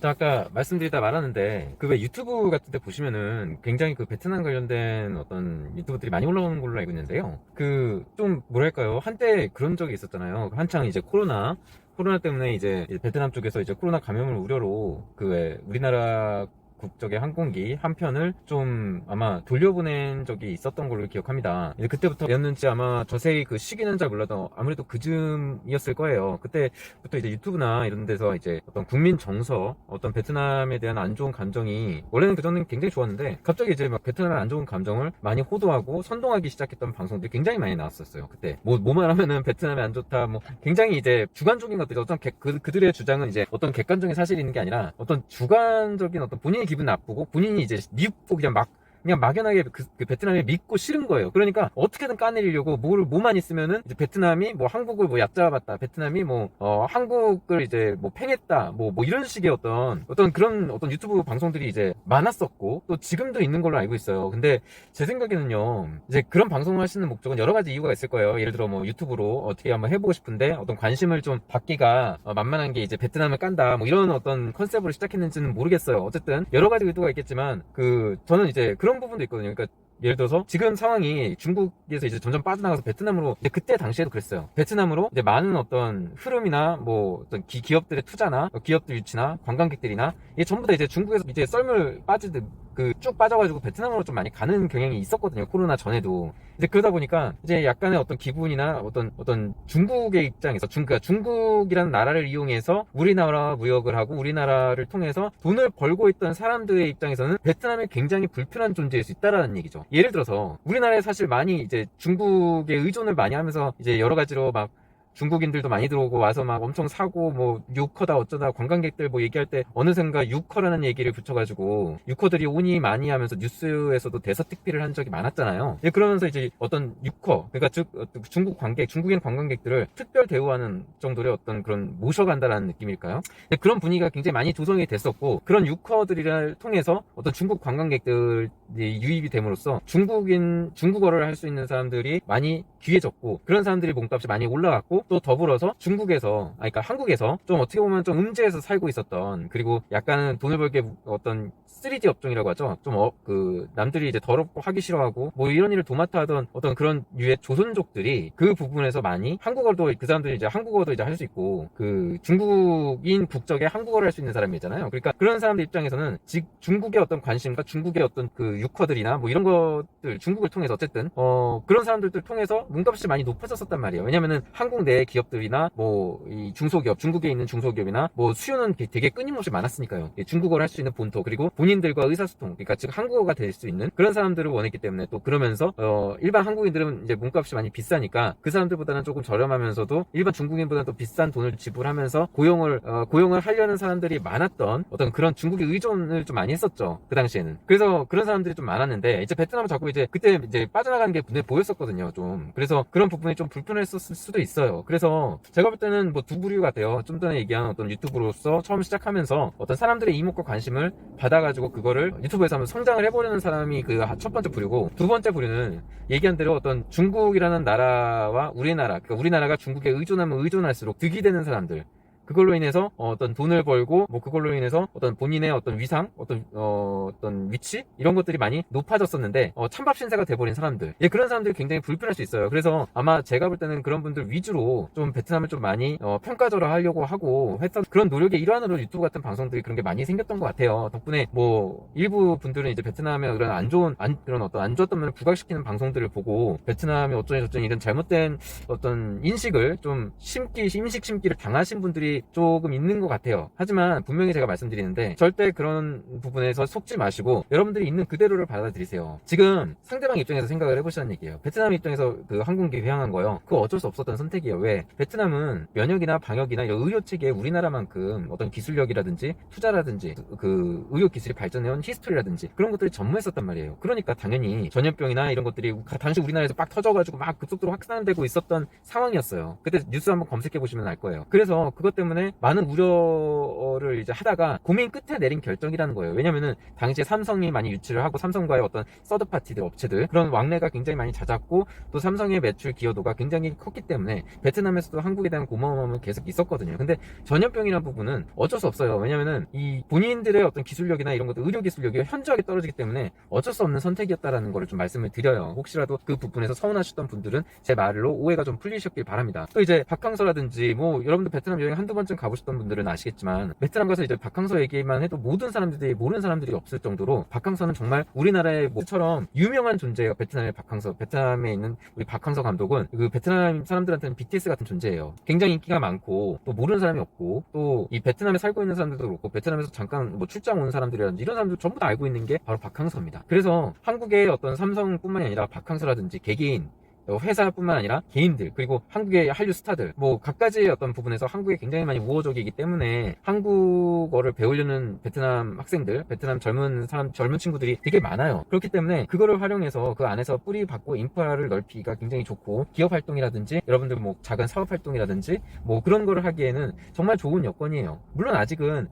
자, 아까 말씀드리다 말았는데 그 왜 유튜브 같은 데 보시면은 굉장히 그 베트남 관련된 어떤 유튜브들이 많이 올라오는 걸로 알고 있는데요. 그 좀 뭐랄까요, 한때 그런 적이 있었잖아요. 한창 이제 코로나 때문에 이제 베트남 쪽에서 이제 코로나 감염을 우려로 그 왜 우리나라 국적의 항공기 한 편을 좀 아마 돌려보낸 적이 있었던 걸로 기억합니다. 이제 그때부터였는지 아마 자세히 그 시기는 잘 몰라도 아무래도 그즈음이었을 거예요. 그때부터 이제 유튜브나 이런 데서 이제 어떤 국민 정서, 어떤 베트남에 대한 안 좋은 감정이, 원래는 그전엔 굉장히 좋았는데 갑자기 이제 막 베트남의 안 좋은 감정을 많이 호도하고 선동하기 시작했던 방송들이 굉장히 많이 나왔었어요. 그때 뭐만 하면은 베트남이 안 좋다, 뭐 굉장히 이제 주관적인 것들이, 어떤 그들의 주장은 이제 어떤 객관적인 사실이 있는 게 아니라 어떤 주관적인 어떤 본인의 기분 나쁘고 본인이 이제 믿고 그냥 막연하게 그 베트남에 믿고 싫은 거예요. 그러니까 어떻게든 까내리려고 뭐만 있으면은 이제 베트남이 뭐 한국을 뭐 얕잡았다, 베트남이 뭐 한국을 이제 뭐 팽했다, 뭐 이런 식의 어떤 그런 어떤 유튜브 방송들이 이제 많았었고 또 지금도 있는 걸로 알고 있어요. 근데 제 생각에는요, 이제 그런 방송을 하시는 목적은 여러 가지 이유가 있을 거예요. 예를 들어 뭐 유튜브로 어떻게 한번 해보고 싶은데 어떤 관심을 좀 받기가 만만한 게 이제 베트남을 깐다, 뭐 이런 어떤 컨셉으로 시작했는지는 모르겠어요. 어쨌든 여러 가지 의도가 있겠지만 저는 이제 그런 부분도 있거든요. 그러니까 예를 들어서 지금 상황이 중국에서 이제 점점 빠져나가서 베트남으로, 이제 그때 당시에도 그랬어요. 베트남으로 이제 많은 어떤 흐름이나 뭐 어떤 기업들의 투자나 기업들 유치나 관광객들이나 이게 전부 다 이제 중국에서 이제 썰물 빠지듯 쭉 빠져가지고 베트남으로 좀 많이 가는 경향이 있었거든요. 코로나 전에도. 이제 그러다 보니까 이제 약간의 어떤 기분이나 어떤 중국의 입장에서 그러니까 중국이라는 나라를 이용해서 우리나라와 무역을 하고 우리나라를 통해서 돈을 벌고 있던 사람들의 입장에서는 베트남이 굉장히 불편한 존재일 수 있다라는 얘기죠. 예를 들어서 우리나라에 사실 많이 이제 중국에 의존을 많이 하면서 이제 여러 가지로 막 중국인들도 많이 들어오고 와서 막 엄청 사고 뭐 유커다 어쩌다 관광객들 뭐 얘기할 때 어느샌가 유커라는 얘기를 붙여가지고 유커들이 오니 많이 하면서 뉴스에서도 대서특필을 한 적이 많았잖아요. 그러면서 이제 어떤 유커, 그러니까 즉 중국인 관광객들을 특별 대우하는 정도의 어떤 그런 모셔간다라는 느낌일까요? 그런 분위기가 굉장히 많이 조성이 됐었고, 그런 유커들을 통해서 어떤 중국 관광객들이 유입이 됨으로써 중국어를 할 수 있는 사람들이 많이 귀해졌고, 그런 사람들이 몸값이 많이 올라갔고, 또 더불어서 그러니까 한국에서 좀 어떻게 보면 좀 음지에서 살고 있었던, 그리고 약간은 돈을 벌게 어떤 3D 업종이라고 하죠. 좀 남들이 이제 더럽고 하기 싫어하고 뭐 이런 일을 도맡아 하던 어떤 그런 유의 조선족들이 그 부분에서 많이 그 사람들이 이제 한국어도 이제 할 수 있고, 그 중국인 국적의 한국어를 할 수 있는 사람이잖아요. 그러니까 그런 사람들 입장에서는 중국의 어떤 관심과 중국의 어떤 그 유커들이나 뭐 이런 것들, 중국을 통해서 어쨌든 그런 사람들을 통해서 몸값이 많이 높아졌었단 말이에요. 왜냐면은 한국 내 기업들이나 뭐 이 중소기업, 중국에 있는 중소기업이나 뭐 수요는 되게 끊임없이 많았으니까요. 중국어를 할 수 있는 본토, 그리고 본인들과 의사소통, 그러니까 즉 한국어가 될 수 있는 그런 사람들을 원했기 때문에, 또 그러면서 일반 한국인들은 이제 몸값이 많이 비싸니까 그 사람들보다는 조금 저렴하면서도 일반 중국인보다는 또 비싼 돈을 지불하면서 고용을 하려는 사람들이 많았던 어떤 그런 중국의 의존을 좀 많이 했었죠, 그 당시에는. 그래서 그런 사람들이 좀 많았는데, 이제 베트남은 자꾸 이제 그때 이제 빠져나가는 게 눈에 보였었거든요, 좀. 그래서 그런 부분이 좀 불편했었을 수도 있어요. 그래서 제가 볼 때는 뭐 두 부류 같아요. 좀 전에 얘기한 어떤 유튜브로서 처음 시작하면서 어떤 사람들의 이목과 관심을 받아가지고 그거를 유튜브에서 한번 성장을 해보려는 사람이 그 첫 번째 부류고, 두 번째 부류는 얘기한 대로 어떤 중국이라는 나라와 그러니까 우리나라가 중국에 의존하면 의존할수록 득이 되는 사람들, 그걸로 인해서 어떤 돈을 벌고 뭐 그걸로 인해서 어떤 본인의 어떤 위상, 어떤 위치, 이런 것들이 많이 높아졌었는데 찬밥 신세가 돼버린 사람들, 그런 사람들이 굉장히 불편할 수 있어요. 그래서 아마 제가 볼 때는 그런 분들 위주로 좀 베트남을 좀 많이 평가절하 하려고 하고 했던 그런 노력의 일환으로 유튜브 같은 방송들이 그런 게 많이 생겼던 것 같아요. 덕분에 뭐 일부 분들은 이제 베트남의 그런 그런 어떤 안 좋았던 면을 부각시키는 방송들을 보고 베트남이 어쩌니 저쩌니 이런 잘못된 어떤 인식을 좀 임식 심기를 당하신 분들이 조금 있는 것 같아요. 하지만 분명히 제가 말씀드리는데 절대 그런 부분에서 속지 마시고 여러분들이 있는 그대로를 받아들이세요. 지금 상대방 입장에서 생각을 해보시라는 얘기예요. 베트남 입장에서 그 항공기 회항한 거요, 그거 어쩔 수 없었던 선택이에요. 왜? 베트남은 면역이나 방역이나 의료 체계에 우리나라만큼 어떤 기술력이라든지 투자라든지 그 의료 기술이 발전해온 히스토리라든지 그런 것들이 전무했었단 말이에요. 그러니까 당연히 전염병이나 이런 것들이 당시 우리나라에서 막 터져가지고 막 급속도로 확산되고 있었던 상황이었어요. 그때 뉴스 한번 검색해 보시면 알 거예요. 그래서 그것 때문에 때문에 많은 우려를 이제 하다가 고민 끝에 내린 결정이라는 거예요. 왜냐면은 당시에 삼성이 많이 유치를 하고 삼성과의 어떤 서드파티들 업체들 그런 왕래가 굉장히 많이 잦았고 또 삼성의 매출 기여도가 굉장히 컸기 때문에 베트남에서도 한국에 대한 고마움은 계속 있었거든요. 근데 전염병이라는 부분은 어쩔 수 없어요. 왜냐면은 이 본인들의 어떤 기술력이나 이런 것들 의료 기술력이 현저하게 떨어지기 때문에 어쩔 수 없는 선택이었다라는 거를 좀 말씀을 드려요. 혹시라도 그 부분에서 서운하셨던 분들은 제 말로 오해가 좀 풀리셨길 바랍니다. 또 이제 박항서라든지 뭐 여러분들 베트남 여행 한두 번쯤 가보셨던 분들은 아시겠지만 베트남 가서 이제 박항서 얘기만 해도 모든 사람들이 모르는 사람들이 없을 정도로 박항서는 정말 우리나라의 뭐처럼 유명한 존재예요. 베트남의 박항서, 베트남에 있는 우리 박항서 감독은 그 베트남 사람들한테는 BTS 같은 존재예요. 굉장히 인기가 많고 또 모르는 사람이 없고 또 이 베트남에 살고 있는 사람들도 그렇고 베트남에서 잠깐 뭐 출장 온 사람들이라든지 이런 사람들 전부 다 알고 있는 게 바로 박항서입니다. 그래서 한국의 어떤 삼성뿐만이 아니라 박항서라든지 개개인 회사뿐만 아니라 개인들 그리고 한국의 한류 스타들 뭐 각가지의 어떤 부분에서 한국에 굉장히 많이 우호적이기 때문에 한국어를 배우려는 베트남 학생들, 베트남 젊은 친구들이 되게 많아요. 그렇기 때문에 그거를 활용해서 그 안에서 뿌리 받고 인프라를 넓히기가 굉장히 좋고 기업 활동이라든지 여러분들 뭐 작은 사업 활동이라든지 뭐 그런 거를 하기에는 정말 좋은 여건이에요. 물론 아직은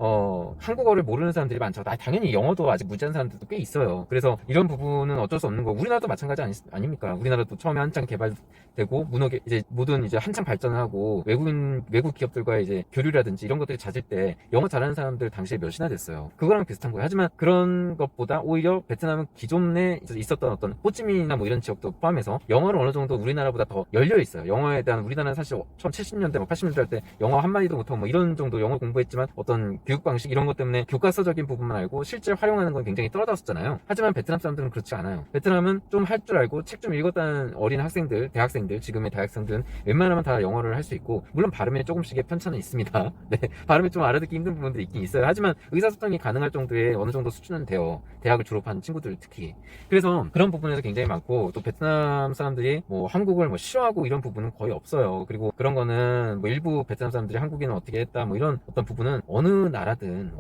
한국어를 모르는 사람들이 많죠. 당연히 영어도 아직 무지한 사람들도 꽤 있어요. 그래서 이런 부분은 어쩔 수 없는 거. 우리나라도 마찬가지 아닙니까? 우리나라도 처음에 한창 개발되고 이제 모든 이제 한창 발전을 하고 외국 기업들과 이제 교류라든지 이런 것들이 잦을 때 영어 잘하는 사람들 당시에 몇이나 됐어요. 그거랑 비슷한 거예요. 하지만 그런 것보다 오히려 베트남은 기존에 있었던 어떤 호찌민이나 뭐 이런 지역도 포함해서 영어를 어느 정도 우리나라보다 더 열려 있어요. 영어에 대한 우리나라는 사실 처음 70년대, 80년대 할 때 영어 한마디도 못하고 뭐 이런 정도 영어 공부했지만 어떤 교육 방식 이런 것 때문에 교과서적인 부분만 알고 실제 활용하는 건 굉장히 떨어졌잖아요. 하지만 베트남 사람들은 그렇지 않아요. 베트남은 좀 할 줄 알고 책 좀 읽었다는 어린 학생들, 대학생들, 지금의 대학생들은 웬만하면 다 영어를 할 수 있고 물론 발음에 조금씩의 편차는 있습니다. 네, 발음이 좀 알아듣기 힘든 부분들이 있긴 있어요. 하지만 의사소통이 가능할 정도의 어느 정도 수준은 돼요. 대학을 졸업한 친구들 특히. 그래서 그런 부분에서 굉장히 많고 또 베트남 사람들이 뭐 한국을 뭐 싫어하고 이런 부분은 거의 없어요. 그리고 그런 거는 뭐 일부 베트남 사람들이 한국인은 어떻게 했다 뭐 이런 어떤 부분은 어느 나라든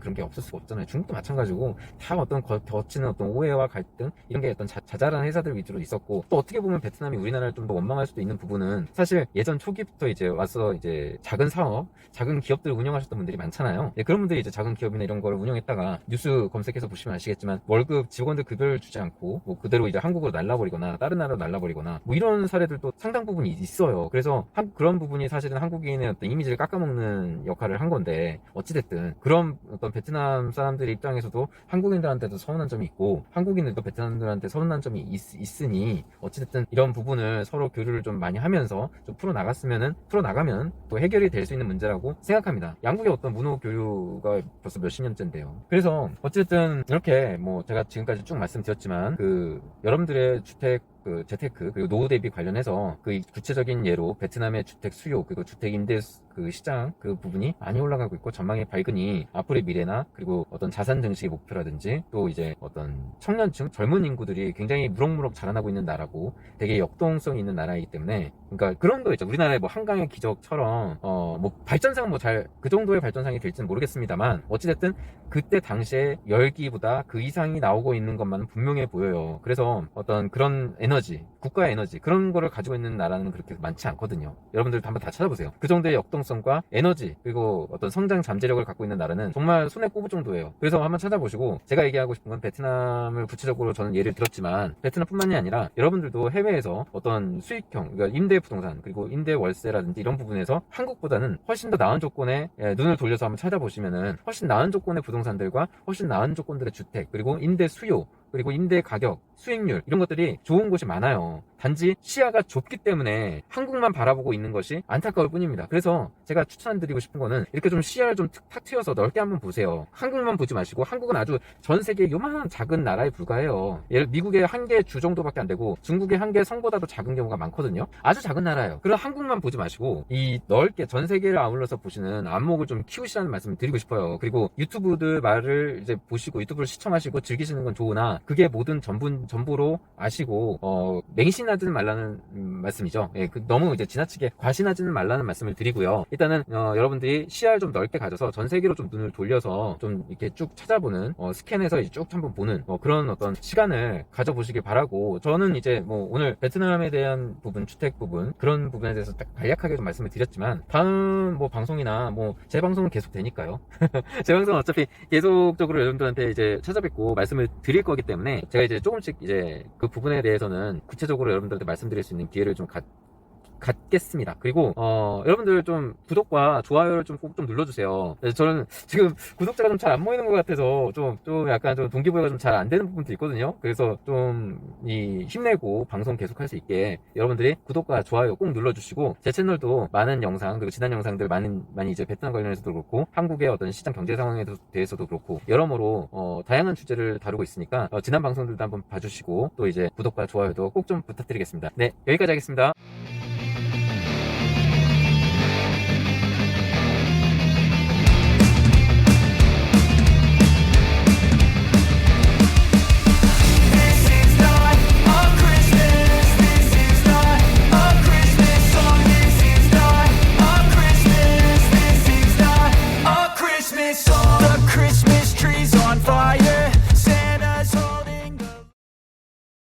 그런 게 없을 수가 없잖아요. 중국도 마찬가지고 다 어떤 거치는 어떤 오해와 갈등 이런 게 어떤 자잘한 회사들 위주로 있었고 또 어떻게 보면 베트남이 우리나라를 좀 더 원망할 수도 있는 부분은 사실 예전 초기부터 이제 와서 이제 작은 사업, 작은 기업들을 운영하셨던 분들이 많잖아요. 네, 그런 분들이 이제 작은 기업이나 이런 거를 운영했다가 뉴스 검색해서 보시면 아시겠지만 월급 직원들 급여를 주지 않고 뭐 그대로 이제 한국으로 날라버리거나 다른 나라로 날라버리거나 뭐 이런 사례들도 상당 부분이 있어요. 그래서 그런 부분이 사실은 한국인의 어떤 이미지를 깎아먹는 역할을 한 건데 어찌됐든 그런 어떤 베트남 사람들의 입장에서도 한국인들한테도 서운한 점이 있고 한국인들도 베트남들한테 서운한 점이 있으니 어찌됐든 이런 부분을 서로 교류를 좀 많이 하면서 좀 풀어나가면 또 해결이 될 수 있는 문제라고 생각합니다. 양국의 어떤 문호 교류가 벌써 몇십 년째인데요. 그래서 어쨌든 이렇게 뭐 제가 지금까지 쭉 말씀드렸지만 그 여러분들의 그 재테크 그리고 노후 대비 관련해서 그 구체적인 예로 베트남의 주택 수요 그리고 주택 임대 그 시장 그 부분이 많이 올라가고 있고 전망이 밝으니 앞으로의 미래나 그리고 어떤 자산 증식의 목표라든지 또 이제 어떤 청년층 젊은 인구들이 굉장히 무럭무럭 자라나고 있는 나라고 되게 역동성이 있는 나라이기 때문에 그러니까 그런 거 있죠. 우리나라의 뭐 한강의 기적처럼 뭐 발전상 뭐 잘 그 정도의 발전상이 될지는 모르겠습니다만 어찌됐든 그때 당시에 열기보다 그 이상이 나오고 있는 것만은 분명해 보여요. 그래서 어떤 그런 에너지, 국가의 에너지 그런 거를 가지고 있는 나라는 그렇게 많지 않거든요. 여러분들도 한번 다 찾아보세요. 그 정도의 역동성과 에너지 그리고 어떤 성장 잠재력을 갖고 있는 나라는 정말 손에 꼽을 정도예요. 그래서 한번 찾아보시고 제가 얘기하고 싶은 건 베트남을 구체적으로 저는 예를 들었지만 베트남뿐만이 아니라 여러분들도 해외에서 어떤 수익형 그러니까 임대 부동산 그리고 임대 월세라든지 이런 부분에서 한국보다는 훨씬 더 나은 조건에 눈을 돌려서 한번 찾아보시면은 훨씬 나은 조건의 부동산들과 훨씬 나은 조건들의 주택 그리고 임대 수요 그리고 임대 가격, 수익률 이런 것들이 좋은 곳이 많아요. 단지 시야가 좁기 때문에 한국만 바라보고 있는 것이 안타까울 뿐입니다. 그래서 제가 추천드리고 싶은 거는 이렇게 좀 시야를 좀 탁 트여서 넓게 한번 보세요. 한국만 보지 마시고 한국은 아주 전 세계 요만한 작은 나라에 불과해요. 미국의 한 개 주 정도밖에 안 되고 중국의 한 개 성보다도 작은 경우가 많거든요. 아주 작은 나라예요. 그럼 한국만 보지 마시고 이 넓게 전 세계를 아울러서 보시는 안목을 좀 키우시라는 말씀을 드리고 싶어요. 그리고 유튜브들 말을 이제 보시고 유튜브를 시청하시고 즐기시는 건 좋으나 그게 모든 전부로 아시고 맹신하지 말라는 말씀이죠. 예, 너무 이제 지나치게 과신하지는 말라는 말씀을 드리고요. 일단은 여러분들이 시야를 좀 넓게 가져서 전 세계로 좀 눈을 돌려서 좀 이렇게 쭉 찾아보는 스캔해서 이제 쭉 한번 보는 그런 어떤 시간을 가져보시길 바라고, 저는 이제 뭐 오늘 베트남에 대한 부분, 주택 부분, 그런 부분에 대해서 딱 간략하게 좀 말씀을 드렸지만, 다음 뭐 방송이나 뭐 제 방송은 계속 되니까요. 제 방송은 어차피 계속적으로 여러분들한테 이제 찾아뵙고 말씀을 드릴 거기 때문에, 제가 이제 조금씩 이제 그 부분에 대해서는 구체적으로 여러분들한테 말씀드릴 수 있는 기회를 좀 갖겠습니다. 그리고 여러분들 좀 구독과 좋아요를 좀 꼭 좀 눌러주세요. 저는 지금 구독자가 좀 잘 안 모이는 것 같아서 좀 약간 좀 동기부여가 좀 잘 안 되는 부분도 있거든요. 그래서 좀 힘내고 방송 계속할 수 있게 여러분들이 구독과 좋아요 꼭 눌러주시고, 제 채널도 많은 영상, 그리고 지난 영상들 많이 이제 베트남 관련해서도 그렇고 한국의 어떤 시장 경제 상황에 대해서도 그렇고 여러모로 다양한 주제를 다루고 있으니까 지난 방송들도 한번 봐주시고, 또 이제 구독과 좋아요도 꼭 좀 부탁드리겠습니다. 네, 여기까지 하겠습니다.